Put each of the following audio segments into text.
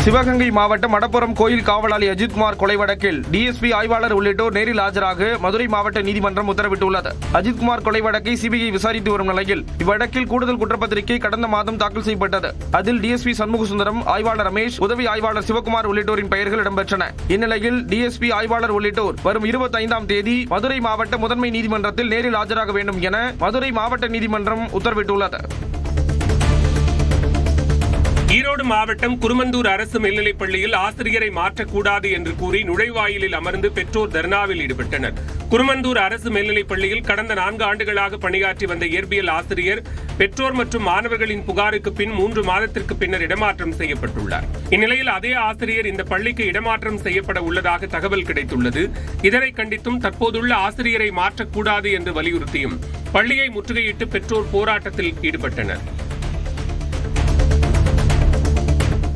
சிவகங்கை மாவட்டம் மடப்புரம் கோயில் காவலாளி அஜித்குமார் கொலை வழக்கில் டிஎஸ்பி ஆய்வாளர் உள்ளிட்டோர் நேரில் ஆஜராக மதுரை மாவட்ட நீதிமன்றம் உத்தரவிட்டுள்ளது. அஜித்குமார் கொலை வழக்கை சிபிஐ விசாரித்து வரும் நிலையில் இவ்வழக்கில் கூடுதல் குற்றப்பத்திரிகை கடந்த மாதம் தாக்கல் செய்யப்பட்டது. அதில் டிஎஸ்பி சண்முகசுந்தரம், ஆய்வாளர் ரமேஷ், உதவி ஆய்வாளர் சிவகுமார் உள்ளிட்டோரின் பெயர்கள் இடம்பெற்றன. இந்நிலையில் டிஎஸ்பி ஆய்வாளர் உள்ளிட்டோர் வரும் 25ஆம் தேதி மதுரை மாவட்ட முதன்மை நீதிமன்றத்தில் நேரில் ஆஜராக வேண்டும் என மதுரை மாவட்ட நீதிமன்றம் உத்தரவிட்டுள்ளது. ஈரோடு மாவட்டம் குருமந்தூர் அரசு மேல்நிலைப் பள்ளியில் ஆசிரியரை மாற்றக்கூடாது என்று கூறி நுழைவாயிலில் அமர்ந்து பெற்றோர் தர்ணாவில் ஈடுபட்டனர். குருமந்தூர் அரசு மேல்நிலைப் பள்ளியில் கடந்த 4 ஆண்டுகளாக பணியாற்றி வந்த இயற்பியல் ஆசிரியர் பெற்றோர் மற்றும் மாணவர்களின் புகாருக்கு பின் 3 மாதத்திற்கு பின்னர் இடமாற்றம் செய்யப்பட்டுள்ளார். இந்நிலையில் அதே ஆசிரியர் இந்த பள்ளிக்கு இடமாற்றம் செய்யப்பட உள்ளதாக தகவல் கிடைத்துள்ளது. இதனை கண்டித்தும் தற்போதுள்ள ஆசிரியரை மாற்றக்கூடாது என்று வலியுறுத்தியும் பள்ளியை முற்றுகையிட்டு பெற்றோர் போராட்டத்தில் ஈடுபட்டனர்.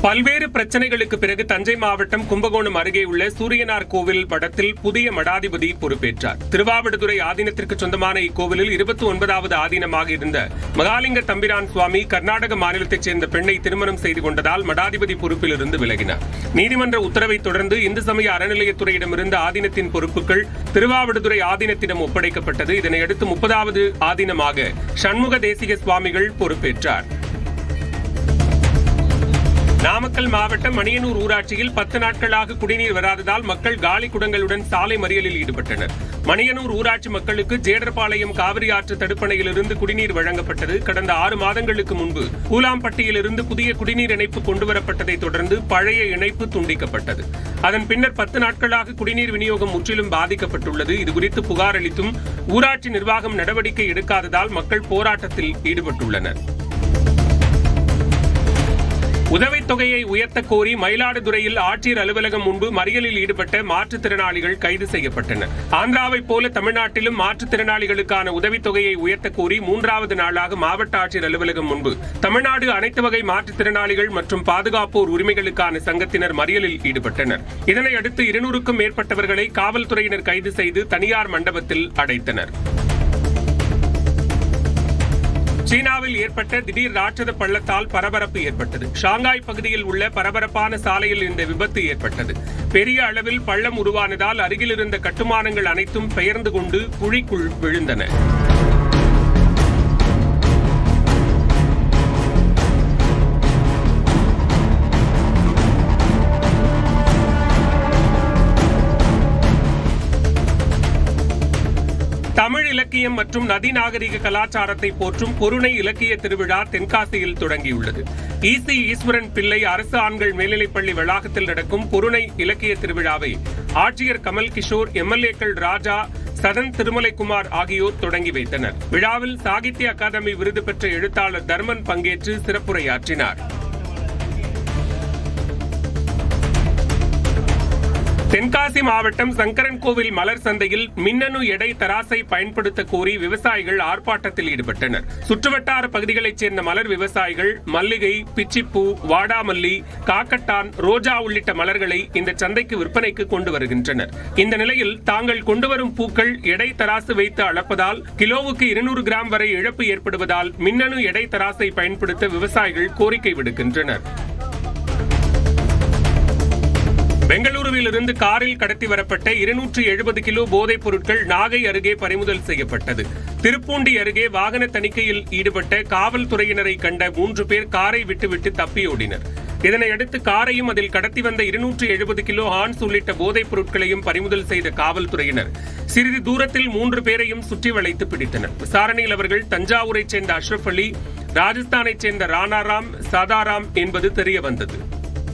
பல்வேறு பிரச்சனைகளுக்கு பிறகு தஞ்சை மாவட்டம் கும்பகோணம் அருகே உள்ள சூரியனார் கோவில் மடத்தில் புதிய மடாதிபதி பொறுப்பேற்றார். திருவாவடுதுறை ஆதீனத்திற்கு சொந்தமான இக்கோவிலில் 29வது ஆதீனமாக இருந்த மகாலிங்க தம்பிரான் சுவாமி கர்நாடக மாநிலத்தைச் சேர்ந்த பெண்ணை திருமணம் செய்து கொண்டதால் மடாதிபதி பொறுப்பிலிருந்து விலகினார். நீதிமன்ற உத்தரவை தொடர்ந்து இந்து சமய அறநிலையத்துறையிடமிருந்து ஆதீனத்தின் பொறுப்புகள் திருவாவடுதுறை ஆதீனத்திடம் ஒப்படைக்கப்பட்டது. இதனையடுத்து 30வது ஆதீனமாக சண்முக தேசிக சுவாமிகள் பொறுப்பேற்றார். நாமக்கல் மாவட்டம் மணியனூர் ஊராட்சியில் 10 நாட்களாக குடிநீர் வராததால் மக்கள் காலி குடங்களுடன் சாலை மறியலில் ஈடுபட்டனர். மணியனூர் ஊராட்சி மக்களுக்கு ஜேடர்பாளையம் காவிரி ஆற்று தடுப்பணையிலிருந்து குடிநீர் வழங்கப்பட்டது. கடந்த 6 மாதங்களுக்கு முன்பு பூலாம்பட்டியிலிருந்து புதிய குடிநீர் இணைப்பு கொண்டுவரப்பட்டதை தொடர்ந்து பழைய இணைப்பு துண்டிக்கப்பட்டது. அதன் பின்னர் 10 நாட்களாக குடிநீர் விநியோகம் முற்றிலும் பாதிக்கப்பட்டுள்ளது. இதுகுறித்து புகார் அளித்தும் ஊராட்சி நிர்வாகம் நடவடிக்கை எடுக்காததால் மக்கள் போராட்டத்தில் ஈடுபட்டுள்ளனர். உதவித்தொகையை உயர்த்த கோரி மயிலாடுதுறையில் ஆட்சியர் அலுவலகம் முன்பு மறியலில் ஈடுபட்ட மாற்றுத்திறனாளிகள் கைது செய்யப்பட்டனர். ஆந்திராவைப் போல தமிழ்நாட்டிலும் மாற்றுத்திறனாளிகளுக்கான உதவித்தொகையை உயர்த்த கோரி 3வது நாளாக மாவட்ட ஆட்சியர் அலுவலகம் முன்பு தமிழ்நாடு அனைத்து வகை மாற்றுத்திறனாளிகள் மற்றும் பாதுகாப்போர் உரிமைகளுக்கான சங்கத்தினர் மறியலில் ஈடுபட்டனர். இதனையடுத்து 200க்கும் மேற்பட்டவர்களை காவல்துறையினர் கைது செய்து தனியார் மண்டபத்தில் அடைத்தனர். சீனாவில் ஏற்பட்ட திடீர் ராட்சத பள்ளத்தால் பரபரப்பு ஏற்பட்டது. ஷாங்காய் பகுதியில் உள்ள பரபரப்பான சாலையில் இந்த விபத்து ஏற்பட்டது. பெரிய அளவில் பள்ளம் உருவானதால் அருகில் இருந்த கட்டுமானங்கள் அனைத்தும் பெயர்ந்து கொண்டு குழிக்குள் விழுந்தன. தமிழ் இலக்கியம் மற்றும் நதிநாகரிக கலாச்சாரத்தை போற்றும் பொருணை இலக்கிய திருவிழா தென்காசியில் தொடங்கியுள்ளது. ஈசி ஈஸ்வரன் பிள்ளை அரசு ஆண்கள் மேல்நிலைப்பள்ளி வளாகத்தில் நடக்கும் பொருணை இலக்கிய திருவிழாவை ஆட்சியர் கமல் கிஷோர், எம்எல்ஏக்கள் ராஜா, சதன் திருமலைக்குமார் ஆகியோர் தொடங்கி வைத்தனர். விழாவில் சாகித்ய அகாதமி விருது பெற்ற எழுத்தாளர் தர்மன் பங்கேற்று சிறப்புரையாற்றினார். தென்காசி மாவட்டம் சங்கரன்கோவில் மலர் சந்தையில் மின்னணு எடை தராசை பயன்படுத்த கோரி விவசாயிகள் ஆர்ப்பாட்டத்தில் ஈடுபட்டனர். சுற்றுவட்டார பகுதிகளைச் சேர்ந்த மலர் விவசாயிகள் மல்லிகை, பிச்சிப்பூ, வாடாமல்லி, காக்கட்டான், ரோஜா உள்ளிட்ட மலர்களை இந்த சந்தைக்கு விற்பனைக்கு கொண்டு வருகின்றனர். இந்த நிலையில் தாங்கள் கொண்டுவரும் பூக்கள் எடை தராசு வைத்து அளப்பதால் கிலோவுக்கு 200 கிராம் வரை இழப்பு ஏற்படுவதால் மின்னணு எடை தராசை பயன்படுத்த விவசாயிகள் கோரிக்கை விடுக்கின்றனர். பெங்களூருவில் இருந்து காரில் கடத்தி வரப்பட்ட 270 கிலோ போதைப் பொருட்கள் நாகை அருகே பறிமுதல் செய்யப்பட்டது. திருப்பூண்டி அருகே வாகன தணிக்கையில் ஈடுபட்ட காவல்துறையினரை கண்ட 3 பேர் காரை விட்டுவிட்டு தப்பியோடினர். இதனையடுத்து காரையும் அதில் கடத்தி வந்த 270 கிலோ ஹான்ஸ் உள்ளிட்ட போதைப் பொருட்களையும் பறிமுதல் செய்த காவல்துறையினர் சிறிது தூரத்தில் 3 பேரையும் சுற்றி வளைத்து பிடித்தனர். விசாரணையில் அவர்கள் தஞ்சாவூரைச் சேர்ந்த அஷ்ரப் அலி, ராஜஸ்தானைச் சேர்ந்த ராணாராம், சதாராம் என்பது தெரியவந்தது.